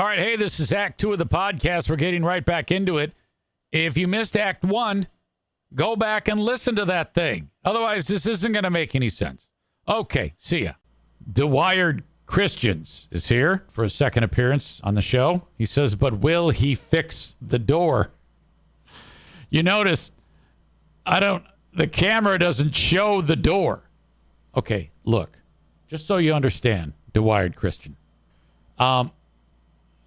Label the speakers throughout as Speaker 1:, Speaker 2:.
Speaker 1: right, hey, this is Act 2 of the podcast. We're getting right back into it. If you missed Act 1, go back and listen to that thing. Otherwise, this isn't going to make any sense. Okay, see ya. DeWired Christians is here for a second appearance on the show. He says, but will he fix the door? You notice, the camera doesn't show the door. Okay, look, just so you understand, DeWired Christian.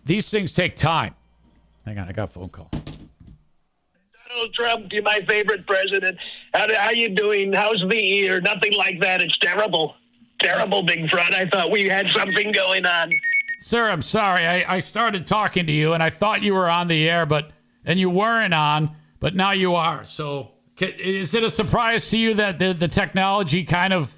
Speaker 1: These things take time. Hang on, I got a phone call.
Speaker 2: Donald Trump, you're my favorite president. How you doing? How's the ear? Nothing like that. It's terrible. Terrible, big front. I thought we had something going on.
Speaker 1: Sir, I'm sorry. I started talking to you, and I thought you were on the air, and you weren't on, but now you are. So is it a surprise to you that the technology kind of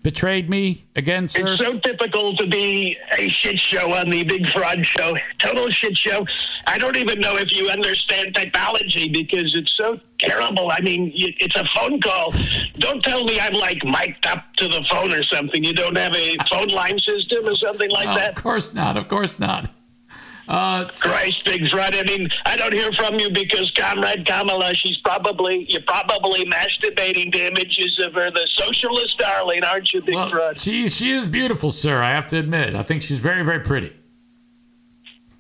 Speaker 1: betrayed me again, sir?
Speaker 2: It's so typical to be a shit show on the Big Fraud Show. Total shit show. I don't even know if you understand technology because it's so terrible. I mean, it's a phone call. Don't tell me I'm like mic'd up to the phone or something. You don't have a phone line system or something like that?
Speaker 1: Of course not. Of course not.
Speaker 2: Christ, Big Fraud. I mean, I don't hear from you because Comrade Kamala, you're probably masturbating to images of her, the socialist darling, aren't you, Big Fraud?
Speaker 1: She is beautiful, sir. I have to admit. I think she's very, very pretty.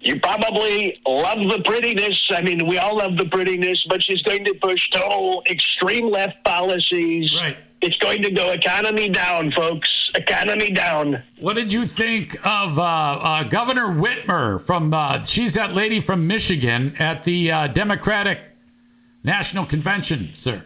Speaker 2: You probably love the prettiness. I mean, we all love the prettiness, but she's going to push total extreme left policies.
Speaker 1: Right.
Speaker 2: It's going to go economy down, folks. Economy down.
Speaker 1: What did you think of Governor Whitmer she's that lady from Michigan at the Democratic National Convention, sir?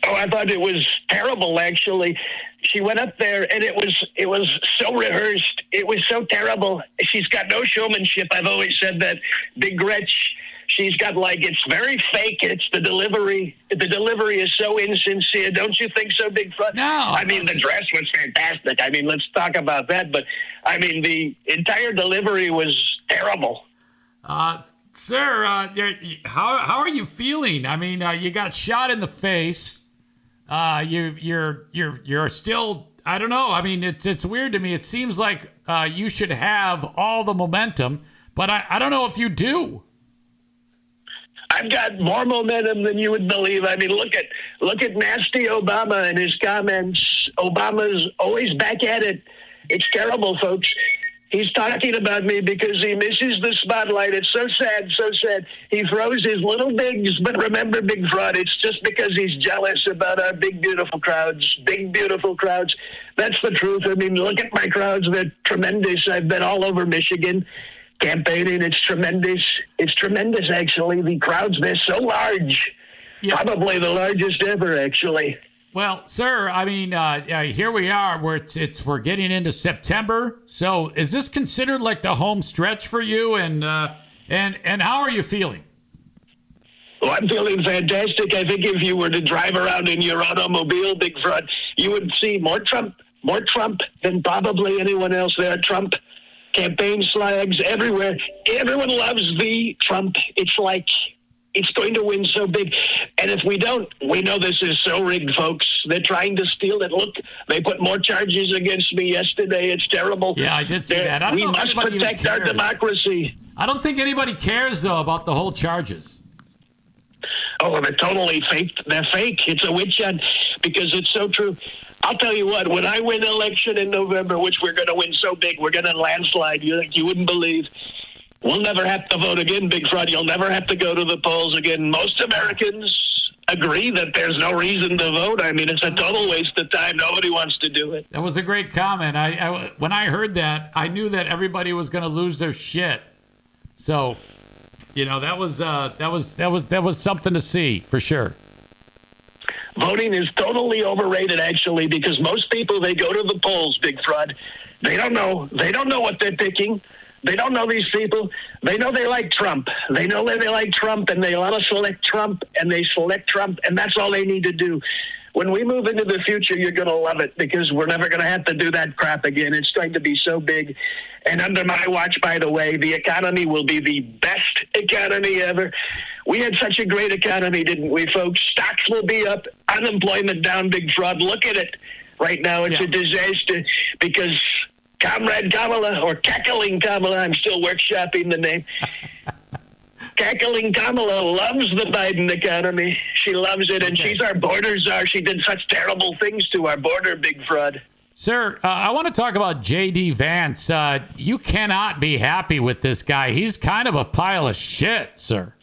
Speaker 2: Oh, I thought it was terrible, actually. She went up there, and it was so rehearsed. It was so terrible. She's got no showmanship. I've always said that. Big Gretch. She's got it's very fake. It's the delivery. The delivery is so insincere. Don't you think so, Big Front?
Speaker 1: No.
Speaker 2: I mean, the dress was fantastic. I mean, let's talk about that. But, I mean, the entire delivery was terrible.
Speaker 1: Sir, how are you feeling? I mean, you got shot in the face. You're still, I don't know. I mean, it's weird to me. It seems like you should have all the momentum, but I don't know if you do.
Speaker 2: I've got more momentum than you would believe. I mean, look at nasty Obama and his comments. Obama's always back at it. It's terrible, folks. He's talking about me because he misses the spotlight. It's so sad, so sad. He throws his little bigs, but remember, Big Fraud, it's just because he's jealous about our big, beautiful crowds. Big, beautiful crowds. That's the truth. I mean, look at my crowds. They're tremendous. I've been all over Michigan campaigning. It's tremendous. It's tremendous, actually. The crowds, they're so large. Yeah. Probably the largest ever, actually.
Speaker 1: Well, sir, I mean, here we are. We're getting into September. So, is this considered like the home stretch for you? And how are you feeling?
Speaker 2: Well, I'm feeling fantastic. I think if you were to drive around in your automobile, Big Fraud, you would see more Trump than probably anyone else there. Trump campaign flags everywhere. Everyone loves the Trump. It's like it's going to win so big. And if we don't, we know this is so rigged, folks. They're trying to steal it. Look, they put more charges against me yesterday. It's terrible.
Speaker 1: Yeah, I did see that.
Speaker 2: We must protect our democracy.
Speaker 1: I don't think anybody cares, though, about the whole charges.
Speaker 2: Oh, they're totally fake. They're fake. It's a witch hunt because it's so true. I'll tell you what, when I win election in November, which we're going to win so big, we're going to landslide. You wouldn't believe. We'll never have to vote again, Big Fraud. You'll never have to go to the polls again. Most Americans agree that there's no reason to vote. I mean, it's a total waste of time. Nobody wants to do it.
Speaker 1: That was a great comment. When I heard that, I knew that everybody was going to lose their shit. So, that was something to see for sure.
Speaker 2: Voting is totally overrated, actually, because most people, they go to the polls, Big Fraud. They don't know what they're picking. They don't know these people. They know they like Trump. They know they like Trump, and they want to select Trump, and they select Trump, and that's all they need to do. When we move into the future, you're going to love it because we're never going to have to do that crap again. It's going to be so big. And under my watch, by the way, the economy will be the best economy ever. We had such a great economy, didn't we, folks? Stocks will be up, unemployment down, Big Fraud. Look at it right now. It's a disaster because Comrade Kamala, or Cackling Kamala, I'm still workshopping the name. Cackling Kamala loves the Biden economy. She loves it, and she's our border czar. She did such terrible things to our border, big fraud.
Speaker 1: Sir, I want to talk about J.D. Vance. You cannot be happy with this guy. He's kind of a pile of shit, sir.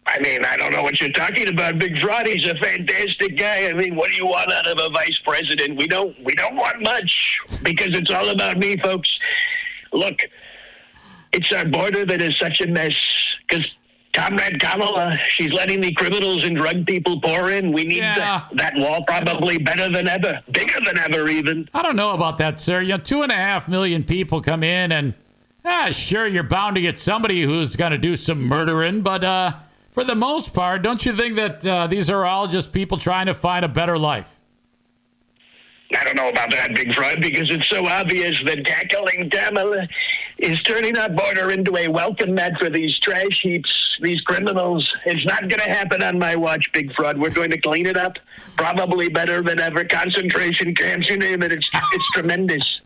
Speaker 2: I mean, I don't know what you're talking about, big fraud. He's a fantastic guy. I mean, what do you want out of a vice president? We don't want much, because it's all about me, folks. Look, it's our border that is such a mess, because Comrade Kamala, she's letting the criminals and drug people pour in. We need that wall probably better than ever, bigger than ever even.
Speaker 1: I don't know about that, sir. 2.5 million people come in, and sure, you're bound to get somebody who's going to do some murdering, but for the most part, don't you think that these are all just people trying to find a better life?
Speaker 2: I don't know about that, big fraud, because it's so obvious that Cackling Kamala is turning our border into a welcome mat for these trash heaps, these criminals. It's not going to happen on my watch, big fraud. We're going to clean it up, probably better than ever. Concentration camps, you name it. It's tremendous.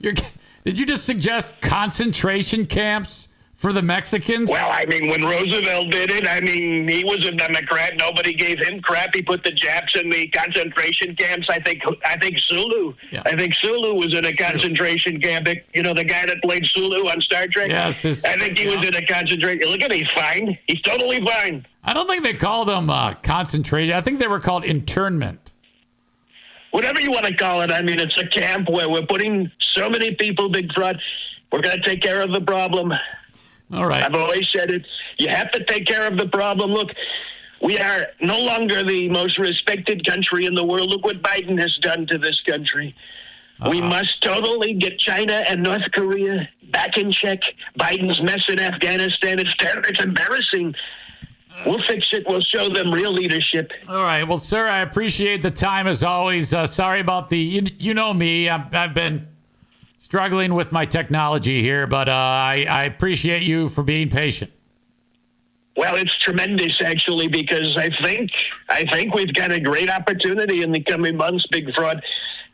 Speaker 1: Did you just suggest concentration camps for the Mexicans?
Speaker 2: Well, I mean, when Roosevelt did it, I mean, he was a Democrat. Nobody gave him crap. He put the Japs in the concentration camps. I think Sulu. Yeah. I think Sulu was in a concentration camp. You know, the guy that played Sulu on Star Trek?
Speaker 1: Yes.
Speaker 2: I think he was in a concentration. Look at him. He's fine. He's totally fine.
Speaker 1: I don't think they called them concentration. I think they were called internment.
Speaker 2: Whatever you want to call it. I mean, it's a camp where we're putting so many people, big fraud. We're going to take care of the problem.
Speaker 1: All right.
Speaker 2: I've always said it. You have to take care of the problem. Look, we are no longer the most respected country in the world. Look what Biden has done to this country. We must totally get China and North Korea back in check. Biden's mess in Afghanistan, it's embarrassing. We'll fix it. We'll show them real leadership.
Speaker 1: All right. Well, sir, I appreciate the time as always. Sorry about you know me. I've been struggling with my technology here, but I appreciate you for being patient.
Speaker 2: Well, it's tremendous, actually, because I think we've got a great opportunity in the coming months, big fraud.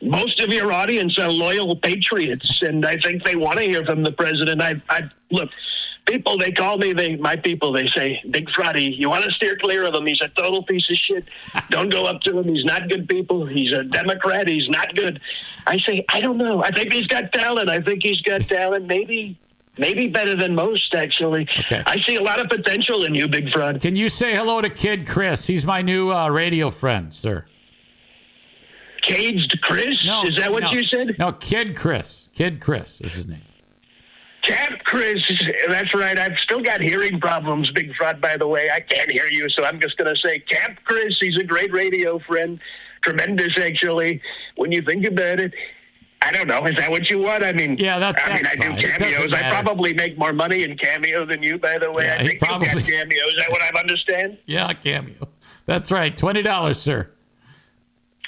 Speaker 2: Most of your audience are loyal patriots, and I think they want to hear from the president. Look, people, they call me, my people, they say, Big Frotty, you want to steer clear of him. He's a total piece of shit. Don't go up to him. He's not good people. He's a Democrat. He's not good. I say, I don't know. I think he's got talent. Maybe better than most, actually. Okay. I see a lot of potential in you, Big Fraud.
Speaker 1: Can you say hello to KiddChris? He's my new radio friend, sir.
Speaker 2: KiddChris?
Speaker 1: No,
Speaker 2: is that what you said?
Speaker 1: No, KiddChris. KiddChris is his name.
Speaker 2: KiddChris, that's right. I've still got hearing problems, Big Fraud, by the way. I can't hear you, so I'm just going to say KiddChris. He's a great radio friend. Tremendous, actually, when you think about it. I don't know. Is that what you want? I mean,
Speaker 1: I
Speaker 2: do cameos. I probably make more money in Cameo than you, by the way.
Speaker 1: Yeah,
Speaker 2: I think you got Cameo. Is that what I understand?
Speaker 1: Yeah, Cameo. That's right. $20, sir.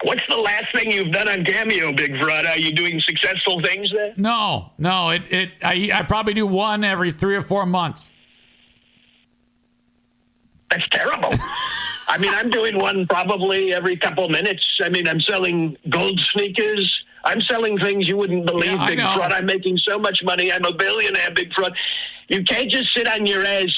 Speaker 2: What's the last thing you've done on Cameo, Big Fraud? Are you doing successful things there?
Speaker 1: No. I probably do one every 3 or 4 months.
Speaker 2: That's terrible. I mean, I'm doing one probably every couple minutes. I mean, I'm selling gold sneakers. I'm selling things you wouldn't believe, Big Fraud. I'm making so much money. I'm a billionaire, Big Fraud. You can't just sit on your ass.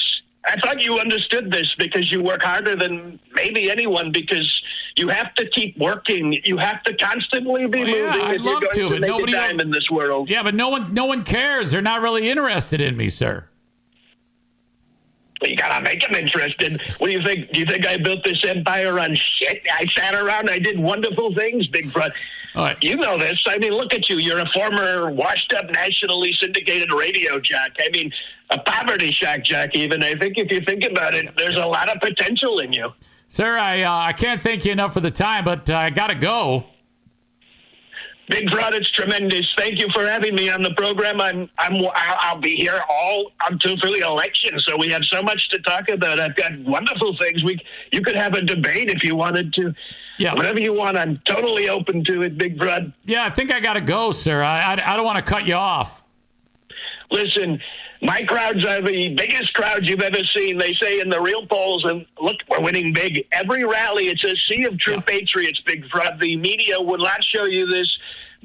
Speaker 2: I thought you understood this because you work harder than maybe anyone, because you have to keep working. You have to constantly be moving if you're going to make a dime in this world.
Speaker 1: Yeah, but no one cares. They're not really interested in me, sir.
Speaker 2: You gotta make them interested. What do you think? Do you think I built this empire on shit? I sat around. I did wonderful things, Big Fraud.
Speaker 1: All right.
Speaker 2: You know this. I mean, look at you. You're a former washed-up, nationally syndicated radio jock. I mean, a poverty shock jock, even. I think if you think about it, there's a lot of potential in you.
Speaker 1: Sir, I can't thank you enough for the time, but I got to go.
Speaker 2: Big Fraud, it's tremendous. Thank you for having me on the program. I'll be here all until for the election, so we have so much to talk about. I've got wonderful things. You could have a debate if you wanted to. Yeah, whatever you want. I'm totally open to it, Big Fraud.
Speaker 1: Yeah, I think I got to go, sir. I don't want to cut you off.
Speaker 2: Listen, my crowds are the biggest crowds you've ever seen. They say in the real polls, and look, we're winning big. Every rally, it's a sea of true patriots, Big Fraud. The media will not show you this,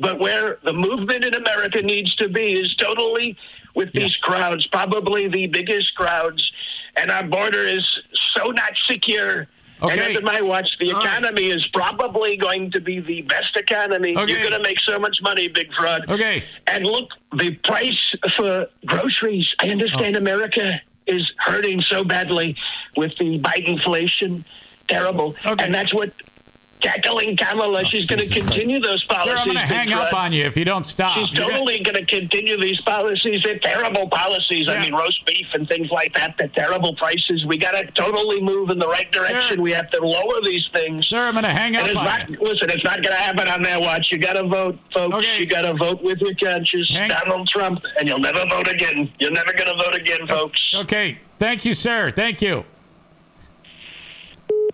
Speaker 2: But where the movement in America needs to be is totally with these crowds, probably the biggest crowds. And our border is so not secure.
Speaker 1: Okay.
Speaker 2: And under my watch, the economy is probably going to be the best economy.
Speaker 1: Okay.
Speaker 2: You're going to make so much money, Big Fraud.
Speaker 1: Okay.
Speaker 2: And look, the price for groceries. I understand America is hurting so badly with the Bidenflation. Terrible.
Speaker 1: Okay.
Speaker 2: And that's what tackling Kamala. She's going to continue those policies.
Speaker 1: Sir, I'm going to hang up on you if you don't stop.
Speaker 2: She's totally going to continue these policies. They're terrible policies.
Speaker 1: Yeah.
Speaker 2: I mean, roast beef and things like that. They're terrible prices. We got to totally move in the right direction.
Speaker 1: Sir.
Speaker 2: We have to lower these things.
Speaker 1: Sir, I'm going to hang up on you.
Speaker 2: Listen, it's not going to happen on their watch. You got to vote, folks.
Speaker 1: Okay.
Speaker 2: You got to vote with your conscience. Donald Trump, and you'll never vote again. You're never going to vote again, folks.
Speaker 1: Okay. Thank you, sir. Thank you.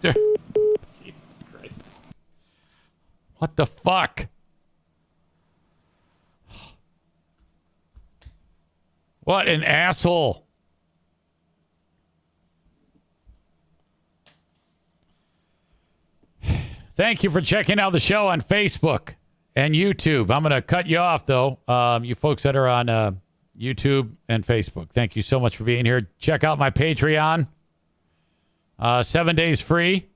Speaker 1: Jesus Christ. What the fuck? What an asshole. Thank you for checking out the show on Facebook and YouTube. I'm going to cut you off, though. You folks that are on YouTube and Facebook, thank you so much for being here. Check out my Patreon. 7 days free.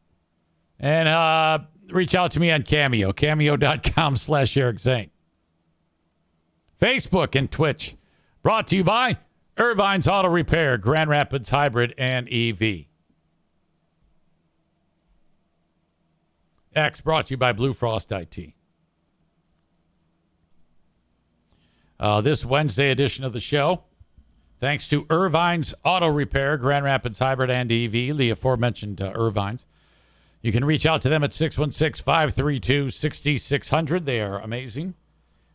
Speaker 1: And reach out to me on Cameo. Cameo.com/Eric Zane. Facebook and Twitch. Brought to you by Irvine's Auto Repair, Grand Rapids Hybrid and EV. X brought to you by Blue Frost IT. This Wednesday edition of the show, thanks to Irvine's Auto Repair, Grand Rapids Hybrid and EV, the aforementioned Irvine's. You can reach out to them at 616-532-6600. They are amazing.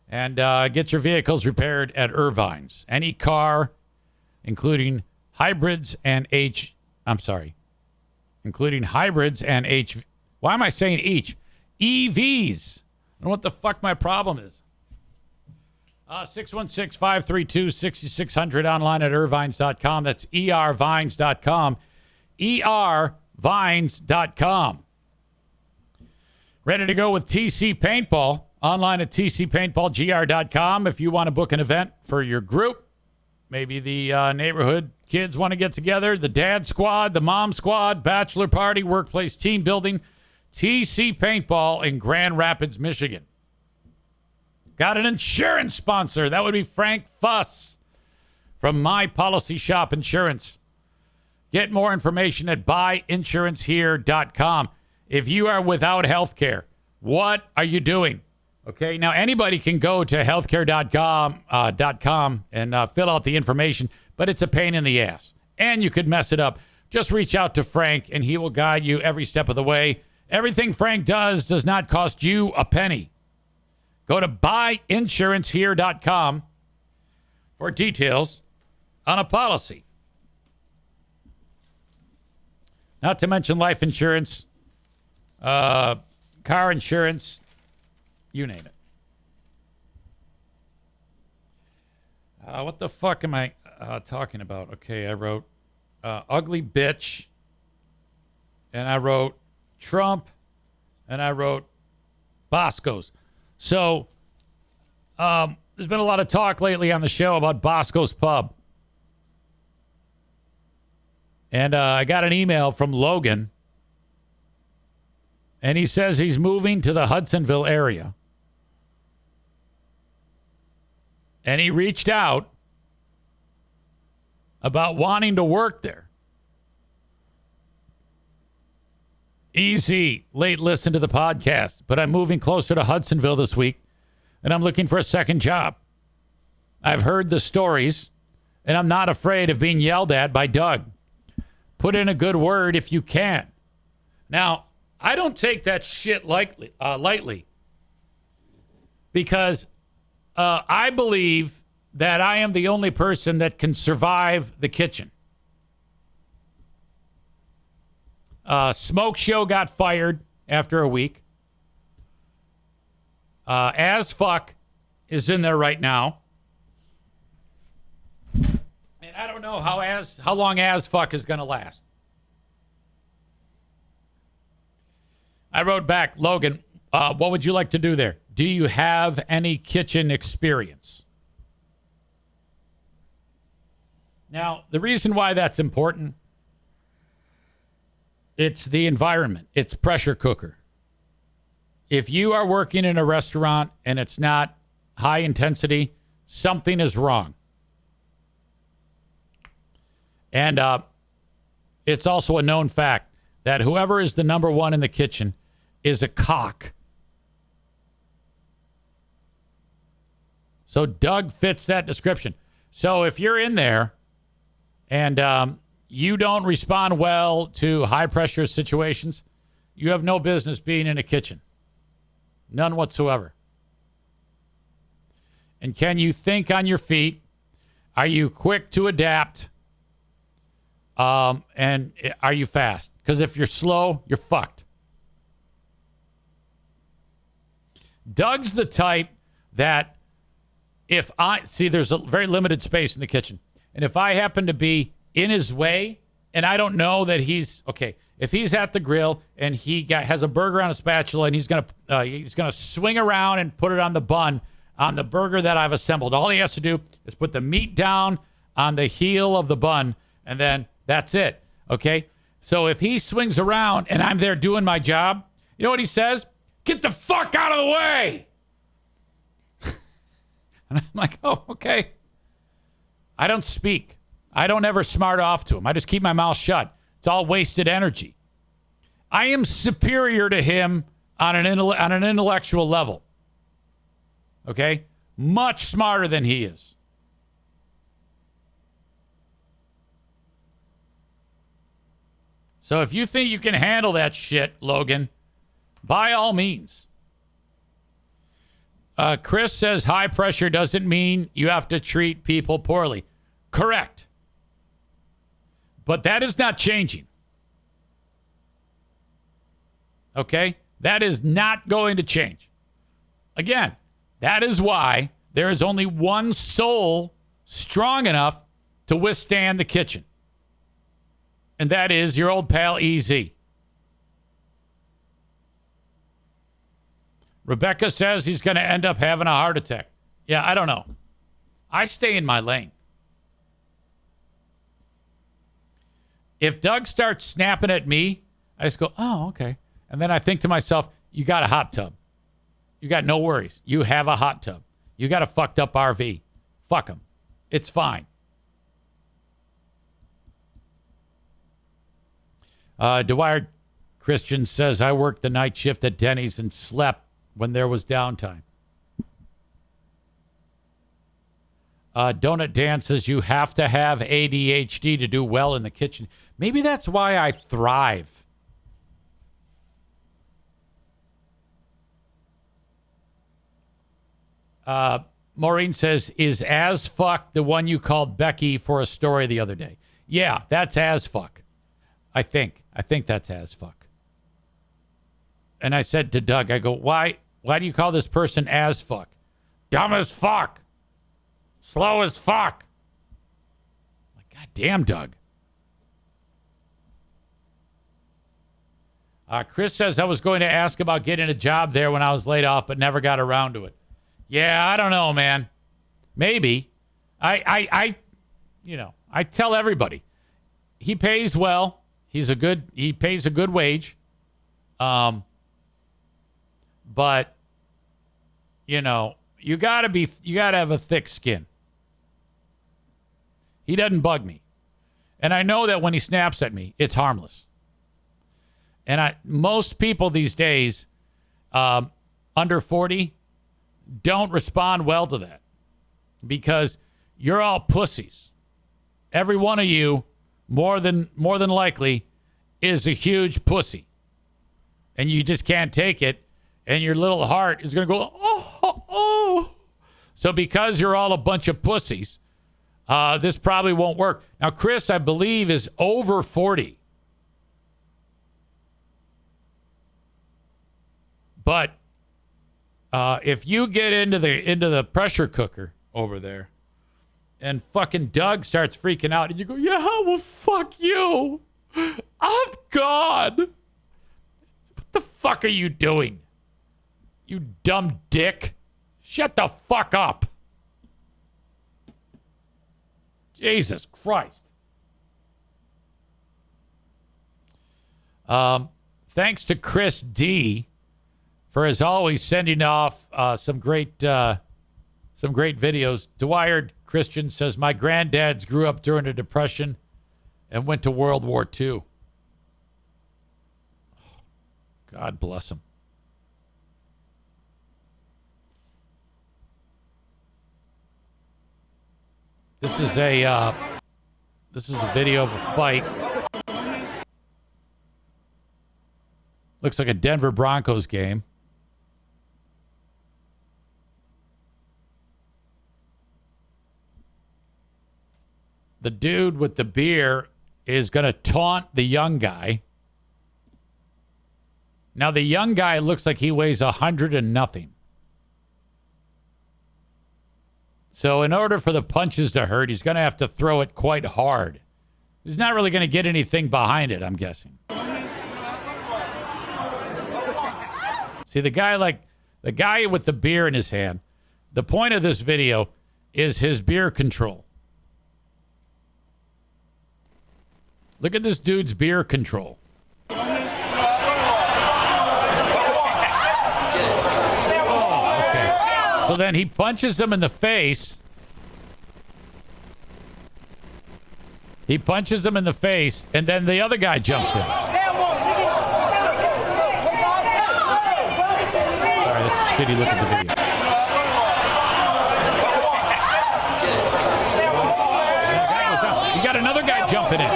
Speaker 1: And get your vehicles repaired at Irvine's. Any car, including hybrids and including hybrids and why am I saying EVs? I don't know what the fuck my problem is. 616-532-6600 online at irvines.com. That's ervines.com. ervines.com. Ready to go with TC Paintball. Online at tcpaintballgr.com. If you want to book an event for your group, maybe the neighborhood kids want to get together, the dad squad, the mom squad, bachelor party, workplace team building, TC Paintball in Grand Rapids, Michigan. Got an insurance sponsor. That would be Frank Fuss from My Policy Shop Insurance. Get more information at buyinsurancehere.com. If you are without health care, what are you doing? Okay, now anybody can go to healthcare.com and fill out the information, but it's a pain in the ass. And you could mess it up. Just reach out to Frank, and he will guide you every step of the way. Everything Frank does not cost you a penny. Go to buyinsurancehere.com for details on a policy. Not to mention life insurance, car insurance, you name it. What the fuck am I talking about? Okay, I wrote ugly bitch, and I wrote Trump, and I wrote Bosco's. So there's been a lot of talk lately on the show about Bosco's Pub. And I got an email from Logan, and he says he's moving to the Hudsonville area. And he reached out about wanting to work there. Easy, late listen to the podcast, but I'm moving closer to Hudsonville this week, and I'm looking for a second job. I've heard the stories, and I'm not afraid of being yelled at by Doug. Put in a good word if you can. Now, I don't take that shit lightly because I believe that I am the only person that can survive the kitchen. Smoke Show got fired after a week. As Fuck is in there right now. And I don't know how long As Fuck is going to last. I wrote back, Logan, what would you like to do there? Do you have any kitchen experience? Now, the reason why that's important, it's the environment. It's pressure cooker. If you are working in a restaurant and it's not high intensity, something is wrong. And it's also a known fact that whoever is the number one in the kitchen is a cock. So Doug fits that description. So if you're in there and you don't respond well to high pressure situations, you have no business being in a kitchen. None whatsoever. And can you think on your feet? Are you quick to adapt? And are you fast? Because if you're slow, you're fucked. Doug's the type that there's a very limited space in the kitchen. And if I happen to be in his way and I don't know that if he's at the grill and has a burger on a spatula and he's gonna swing around and put it on the bun on the burger that I've assembled, all he has to do is put the meat down on the heel of the bun, and then that's it. Okay? So if he swings around and I'm there doing my job, you know what he says? Get the fuck out of the way. And I'm like, oh, okay. I don't speak. I don't ever smart off to him. I just keep my mouth shut. It's all wasted energy. I am superior to him on an intellectual level. Okay? Much smarter than he is. So if you think you can handle that shit, Logan, by all means. Chris says high pressure doesn't mean you have to treat people poorly. Correct. But that is not changing. Okay? That is not going to change. Again, that is why there is only one soul strong enough to withstand the kitchen. And that is your old pal EZ. Rebecca says he's going to end up having a heart attack. Yeah, I don't know. I stay in my lane. If Doug starts snapping at me, I just go, oh, okay. And then I think to myself, you got a hot tub. You got no worries. You have a hot tub. You got a fucked up RV. Fuck him. It's fine. Dwyer Christian says, I worked the night shift at Denny's and slept when there was downtime. Donut Dan says, you have to have ADHD to do well in the kitchen. Maybe that's why I thrive. Maureen says, is as fuck the one you called Becky for a story the other day? Yeah, that's as fuck. I think that's as fuck. And I said to Doug, I go, why do you call this person as fuck? Dumb as fuck. Slow as fuck. Like, God damn, Doug. Chris says, I was going to ask about getting a job there when I was laid off, but never got around to it. Yeah, I don't know, man. Maybe. I tell everybody. He pays well. He pays a good wage. But you gotta have a thick skin. He doesn't bug me. And I know that when he snaps at me, it's harmless. And most people these days, under 40, don't respond well to that. Because you're all pussies. Every one of you, more than likely, is a huge pussy. And you just can't take it. And your little heart is going to go, oh. So because you're all a bunch of pussies, this probably won't work. Now, Chris, I believe, is over 40. But if you get into the pressure cooker over there and fucking Doug starts freaking out and you go, yeah, well, fuck you. I'm God. What the fuck are you doing? You dumb dick. Shut the fuck up. Jesus Christ. Thanks to Chris D for, as always, sending off some great videos. Dwyer Christian says, my granddads grew up during the Depression and went to World War II. God bless him. This is a video of a fight. Looks like a Denver Broncos game. The dude with the beer is going to taunt the young guy. Now, the young guy looks like he weighs 100 and nothing. So in order for the punches to hurt, he's going to have to throw it quite hard. He's not really going to get anything behind it, I'm guessing. See, the guy with the beer in his hand, the point of this video is his beer control. Look at this dude's beer control. Oh, okay. So then he punches him in the face. He punches him in the face, and then the other guy jumps in. Sorry, that's a shitty look at the video. You got another guy jumping in.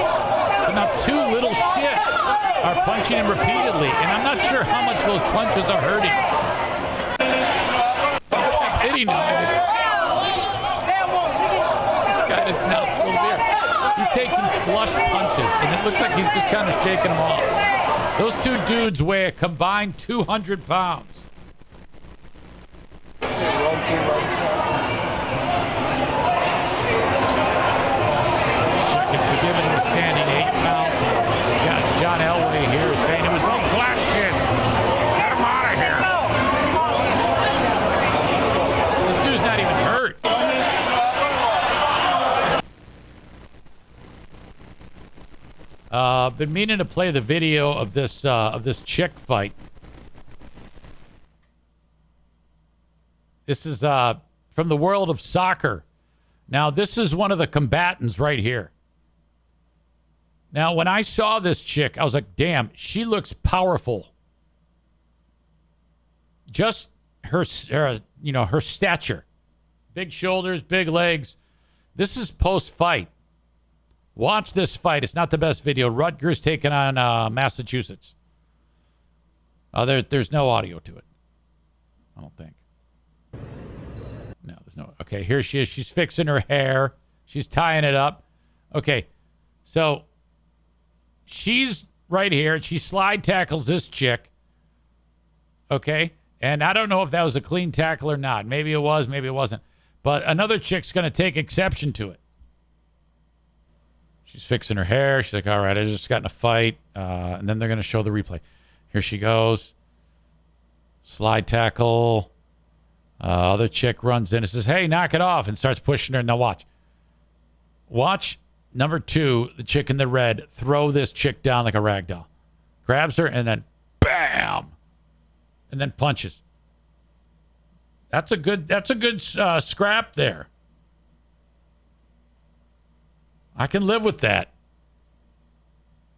Speaker 1: So now two little shits are punching him repeatedly, and I'm not sure how much those punches are hurting. Stop hitting him. This guy is not still there. He's taking flush punches, and it looks like he's just kind of shaking them off. Those two dudes weigh a combined 200 pounds. Forgiven him a standing 8 count. You got John Elway here saying it was no black shit. Get him out of here. This dude's not even hurt. Been meaning to play the video of this chick fight. This is from the world of soccer. Now, this is one of the combatants right here. Now, when I saw this chick, I was like, damn, she looks powerful. Just her stature. Big shoulders, big legs. This is post-fight. Watch this fight. It's not the best video. Rutgers taking on Massachusetts. There's no audio to it. I don't think. No, there's no. Okay, here she is. She's fixing her hair. She's tying it up. Okay, so she's right here. She slide tackles this chick. Okay, and I don't know if that was a clean tackle or not. Maybe it was, maybe it wasn't. But another chick's going to take exception to it. She's fixing her hair. She's like, all right, I just got in a fight. And then they're going to show the replay. Here she goes. Slide tackle. Other chick runs in and says, hey, knock it off, and starts pushing her. Now watch. Watch number 2, the chick in the red, throw this chick down like a rag doll. Grabs her and then bam. And then punches. That's a good scrap there. I can live with that.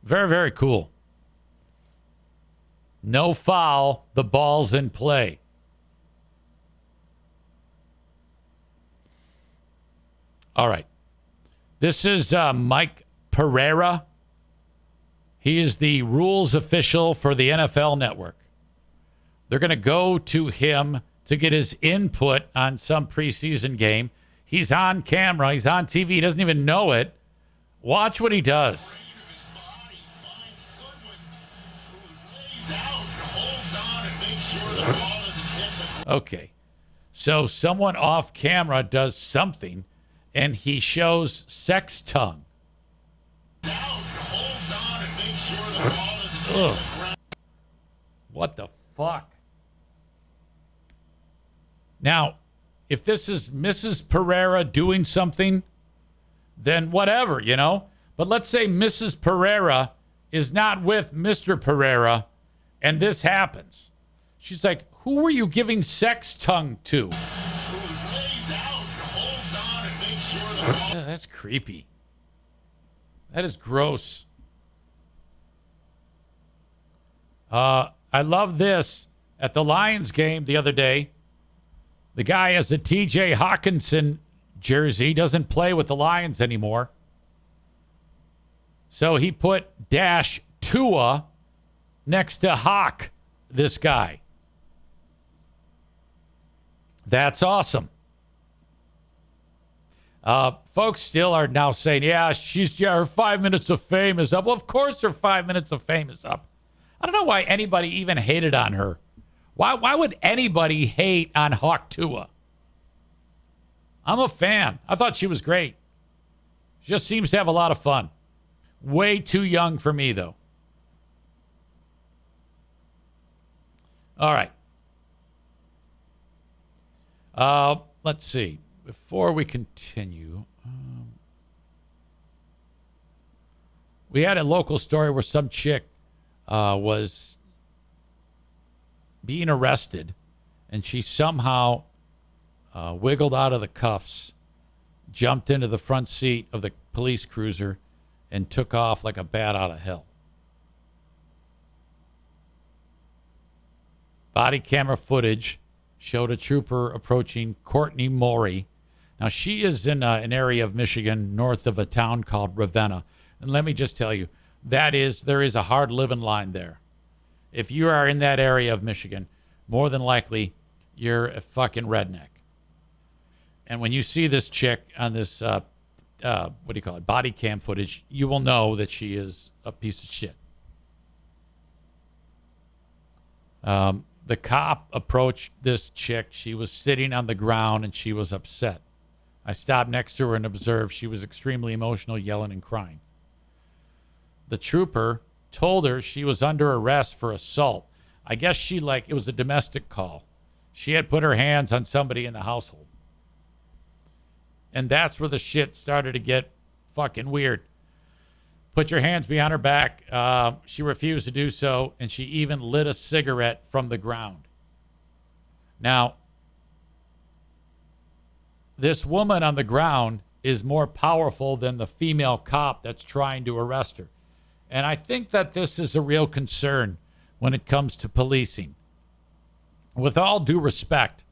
Speaker 1: Very, very cool. No foul. The ball's in play. All right. This is Mike Pereira. He is the rules official for the NFL Network. They're going to go to him to get his input on some preseason game. He's on camera. He's on TV. He doesn't even know it. Watch what he does. Okay. So someone off camera does something, and he shows sex tongue. Ugh. What the fuck? Now, if this is Mrs. Pereira doing something, then whatever, you know. But let's say Mrs. Pereira is not with Mr. Pereira and this happens. She's like, who were you giving sex tongue to? That's creepy. That is gross. I love this. At the Lions game the other day, the guy has a TJ Hawkinson jersey, doesn't play with the Lions anymore. So he put dash Tua next to Hawk, this guy. That's awesome. Folks still are now saying, yeah, her 5 minutes of fame is up. Well, of course her 5 minutes of fame is up. I don't know why anybody even hated on her. Why would anybody hate on Hawk Tua? I'm a fan. I thought she was great. She just seems to have a lot of fun. Way too young for me, though. All right. Let's see. Before we continue, we had a local story where some chick was being arrested, and she somehow wiggled out of the cuffs, jumped into the front seat of the police cruiser, and took off like a bat out of hell. Body camera footage showed a trooper approaching Courtney Morey. Now, she is in an area of Michigan north of a town called Ravenna. And let me just tell you, there is a hard living line there. If you are in that area of Michigan, more than likely, you're a fucking redneck. And when you see this chick on this, body cam footage, you will know that she is a piece of shit. The cop approached this chick. She was sitting on the ground and she was upset. I stopped next to her and observed she was extremely emotional, yelling and crying. The trooper told her she was under arrest for assault. I guess it was a domestic call. She had put her hands on somebody in the household. And that's where the shit started to get fucking weird. Put your hands behind her back. She refused to do so, and she even lit a cigarette from the ground. Now, this woman on the ground is more powerful than the female cop that's trying to arrest her. And I think that this is a real concern when it comes to policing. With all due respect,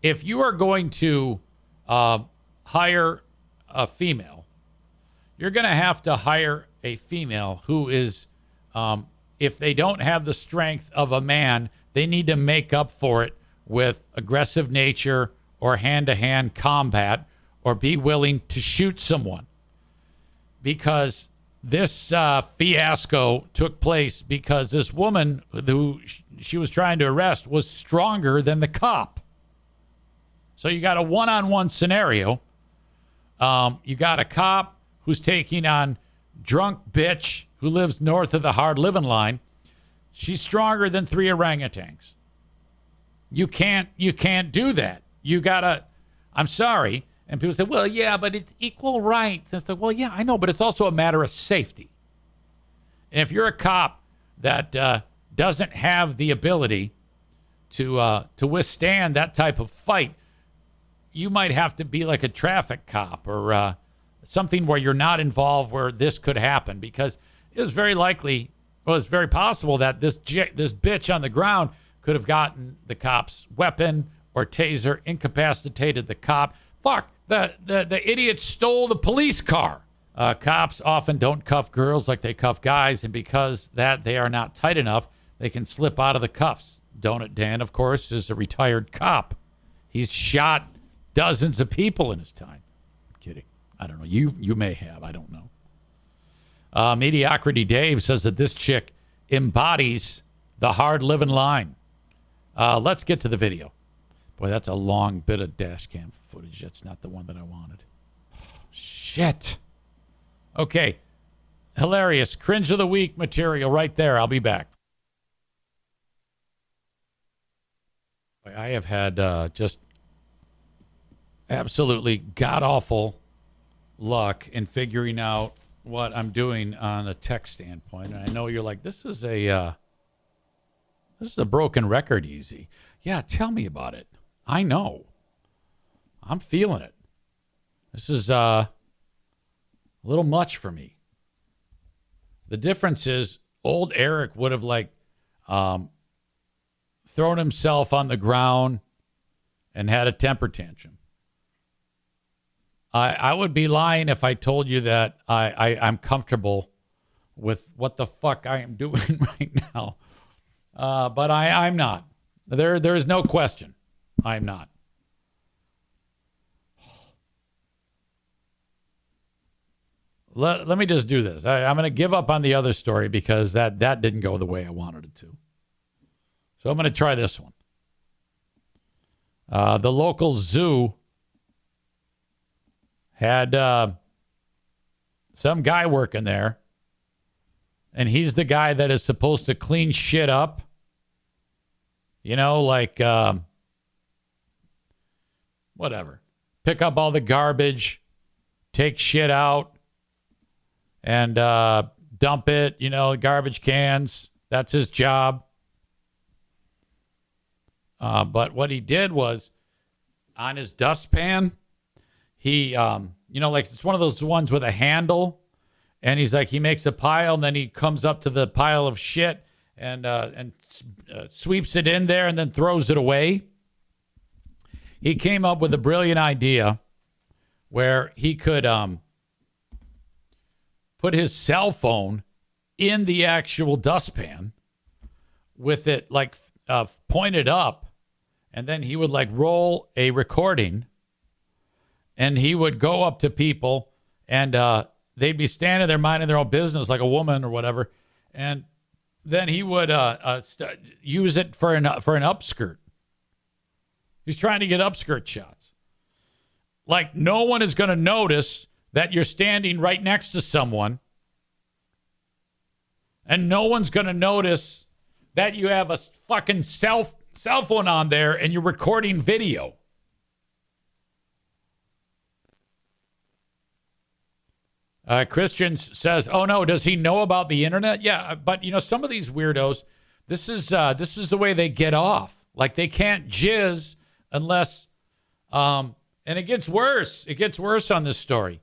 Speaker 1: if you are going to hire a female, you're going to have to hire a female who is, if they don't have the strength of a man, they need to make up for it with aggressive nature or hand-to-hand combat or be willing to shoot someone. Because this fiasco took place because this woman who she was trying to arrest was stronger than the cop. So you got a one-on-one scenario. You got a cop who's taking on drunk bitch who lives north of the hard living line. She's stronger than 3 orangutans. You can't do that. You gotta, I'm sorry. And people say, well, yeah, but it's equal rights. And it's like, well, yeah, I know, but it's also a matter of safety. And if you're a cop that doesn't have the ability to withstand that type of fight, you might have to be like a traffic cop or something where you're not involved where this could happen, because it was very likely, well, it's very possible that this bitch on the ground could have gotten the cop's weapon or taser, incapacitated the cop. Fuck, the idiot stole the police car. Cops often don't cuff girls like they cuff guys, and because that they are not tight enough, they can slip out of the cuffs. Donut Dan, of course, is a retired cop. He's shot dozens of people in his time. I'm kidding. I don't know. You may have. I don't know. Mediocrity Dave says that this chick embodies the hard living line. Let's get to the video. Boy, that's a long bit of dash cam footage. That's not the one that I wanted. Oh, shit. Okay. Hilarious. Cringe of the week material right there. I'll be back. I have had just absolutely god-awful luck in figuring out what I'm doing on a tech standpoint. And I know you're like, this is a broken record, Easy. Yeah, tell me about it. I know. I'm feeling it. This is a little much for me. The difference is old Eric would have thrown himself on the ground and had a temper tantrum. I would be lying if I told you that I'm comfortable with what the fuck I am doing right now. But I'm not. There is no question. I'm not. Let me just do this. I'm going to give up on the other story because that didn't go the way I wanted it to. So I'm going to try this one. The local zoo had some guy working there, and he's the guy that is supposed to clean shit up. You know, like whatever. Pick up all the garbage, take shit out, and dump it, garbage cans. That's his job. But what he did was on his dustpan, he, it's one of those ones with a handle. And he's like, he makes a pile and then he comes up to the pile of shit and sweeps it in there and then throws it away. He came up with a brilliant idea where he could put his cell phone in the actual dustpan with it pointed up, and then he would roll a recording, and he would go up to people, and they'd be standing there minding their own business like a woman or whatever, and then he would use it for an upskirt. He's trying to get upskirt shots. Like, no one is going to notice that you're standing right next to someone, and no one's going to notice that you have a fucking cell phone on there and you're recording video. Christian says, "Oh no, does he know about the internet?" Yeah, but some of these weirdos, this is the way they get off. Like, they can't jizz unless, and it gets worse. It gets worse on this story.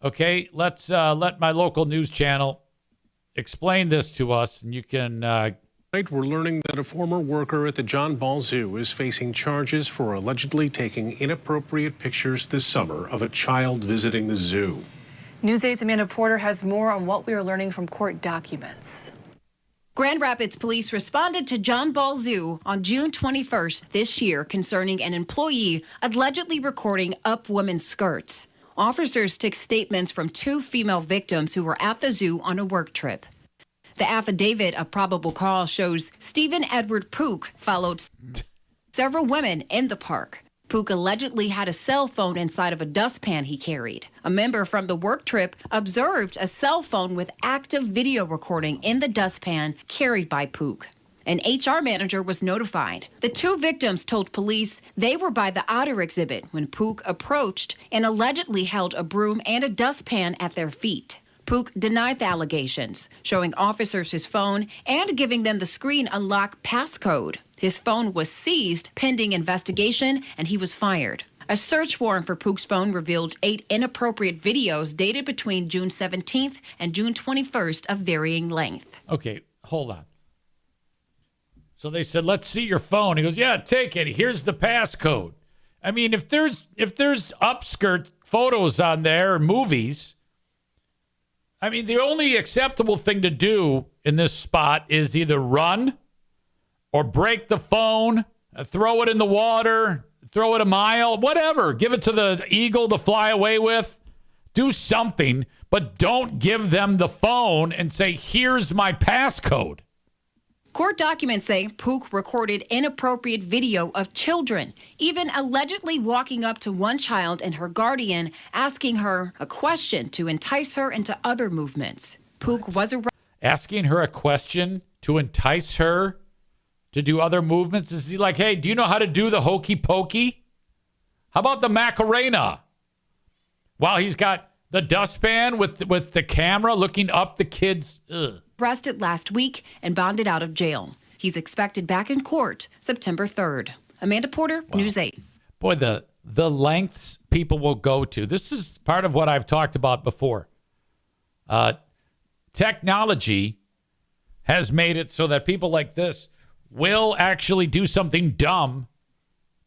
Speaker 1: Okay, let's let my local news channel explain this to us, and you can.
Speaker 3: Tonight, we're learning that a former worker at the John Ball Zoo is facing charges for allegedly taking inappropriate pictures this summer of a child visiting the zoo.
Speaker 4: News 8's Amanda Porter has more on what we are learning from court documents.
Speaker 5: Grand Rapids police responded to John Ball Zoo on June 21st this year concerning an employee allegedly recording up women's skirts. Officers took statements from 2 female victims who were at the zoo on a work trip. The affidavit of probable cause shows Stephen Edward Pook followed several women in the park. Pook allegedly had a cell phone inside of a dustpan he carried. A member from the work trip observed a cell phone with active video recording in the dustpan carried by Pook. An HR manager was notified. The 2 victims told police they were by the otter exhibit when Pook approached and allegedly held a broom and a dustpan at their feet. Pook denied the allegations, showing officers his phone and giving them the screen unlock passcode. His phone was seized pending investigation, and he was fired. A search warrant for Pook's phone revealed 8 inappropriate videos dated between June 17th and June 21st of varying length.
Speaker 1: Okay, hold on. So they said, "Let's see your phone." He goes, "Yeah, take it. Here's the passcode." I mean, if there's upskirt photos on there or movies, I mean, the only acceptable thing to do in this spot is either run or break the phone, throw it in the water, throw it a mile, whatever. Give it to the eagle to fly away with. Do something, but don't give them the phone and say, "Here's my passcode."
Speaker 5: Court documents say Pook recorded inappropriate video of children, even allegedly walking up to one child and her guardian, asking her a question to entice her into other movements. Pook was arrested.
Speaker 1: Asking her a question to entice her to do other movements? Is he like, hey, do you know how to do the hokey pokey? How about the Macarena? While he's got the dustpan with the camera looking up the kids.
Speaker 5: Arrested last week and bonded out of jail. He's expected back in court September 3rd. Amanda Porter, News 8.
Speaker 1: Boy, the lengths people will go to. This is part of what I've talked about before. Technology has made it so that people like this will actually do something dumb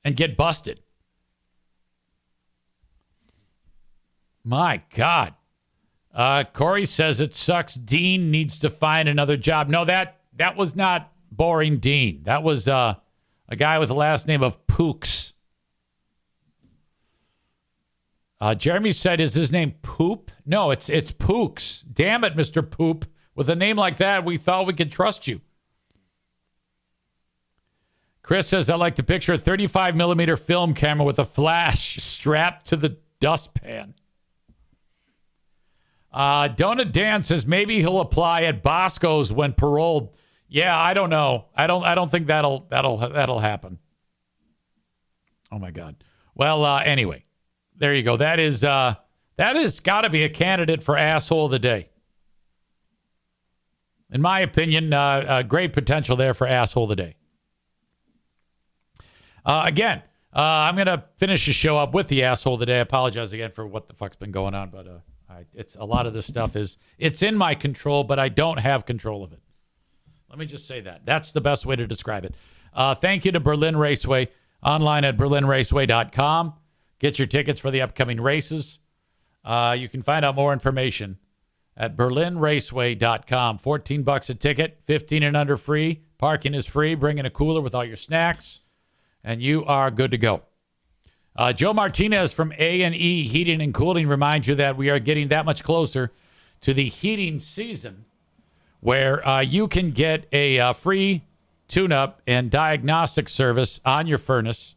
Speaker 1: and get busted. My God. Corey says it sucks. Dean needs to find another job. No, that was not boring Dean. That was a guy with the last name of Pooks. Jeremy said, is his name Poop? No, it's Pooks. Damn it, Mr. Poop. With a name like that, we thought we could trust you. Chris says, I like to picture a 35 millimeter film camera with a flash strapped to the dustpan. Donut Dan says maybe he'll apply at Bosco's when paroled. Yeah, I don't know. I don't think that'll happen. Oh my God. Well, anyway, there you go. That is got to be a candidate for asshole of the day. In my opinion, great potential there for asshole of the day. Again, I'm going to finish the show up with the asshole of the day. I apologize again for what the fuck's been going on, but it's a lot of this stuff it's in my control, but I don't have control of it. Let me just say that. That's the best way to describe it. Thank you to Berlin Raceway, online at berlinraceway.com. Get your tickets for the upcoming races. You can find out more information at berlinraceway.com. $14 a ticket, 15 and under free. Parking is free. Bring in a cooler with all your snacks, and you are good to go. Joe Martinez from A&E Heating and Cooling reminds you that we are getting that much closer to the heating season, where you can get a free tune-up and diagnostic service on your furnace.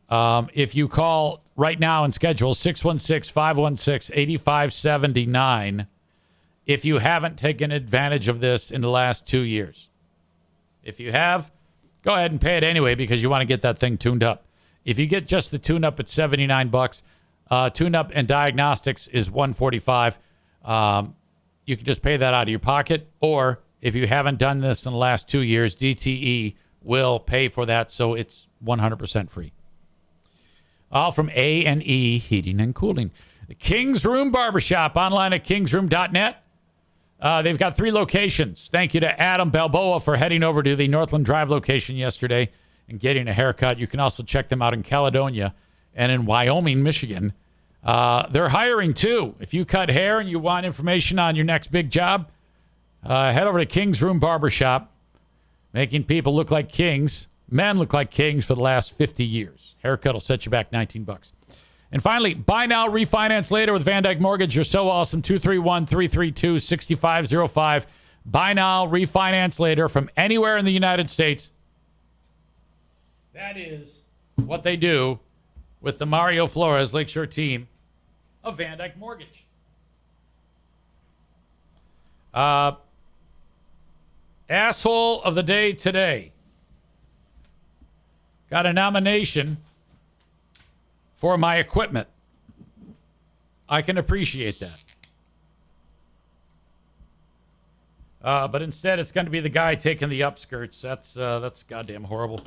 Speaker 1: If you call right now and schedule 616-516-8579, if you haven't taken advantage of this in the last 2 years. If you have, go ahead and pay it anyway because you want to get that thing tuned up. If you get just the tune-up at $79, tune-up and diagnostics is $145. You can just pay that out of your pocket, or if you haven't done this in the last 2 years, DTE will pay for that, so it's 100% free. All from A&E Heating and Cooling. The King's Room Barbershop, online at kingsroom.net. They've got 3 locations. Thank you to Adam Balboa for heading over to the Northland Drive location yesterday and getting a haircut. You can also check them out in Caledonia and in Wyoming, Michigan. They're hiring too. If you cut hair and you want information on your next big job, head over to King's Room Barbershop, making people look like kings, men look like kings for the last 50 years. Haircut will set you back $19. And finally, buy now, refinance later with Van Dyke Mortgage. You're so awesome. 231-332-6505. Buy now, refinance later from anywhere in the United States. That is what they do with the Mario Flores Lakeshore team of Van Dyke Mortgage. Asshole of the day today. Got a nomination for my equipment. I can appreciate that. But instead, it's going to be the guy taking the upskirts. That's goddamn horrible.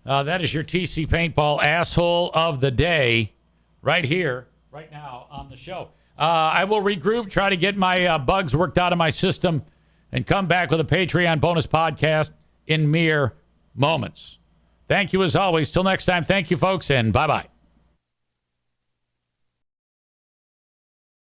Speaker 1: That is your TC Paintball asshole of the day right here, right now on the show. I will regroup, try to get my bugs worked out of my system, and come back with a Patreon bonus podcast in mere moments. Thank you as always. Till next time, thank you, folks, and bye-bye.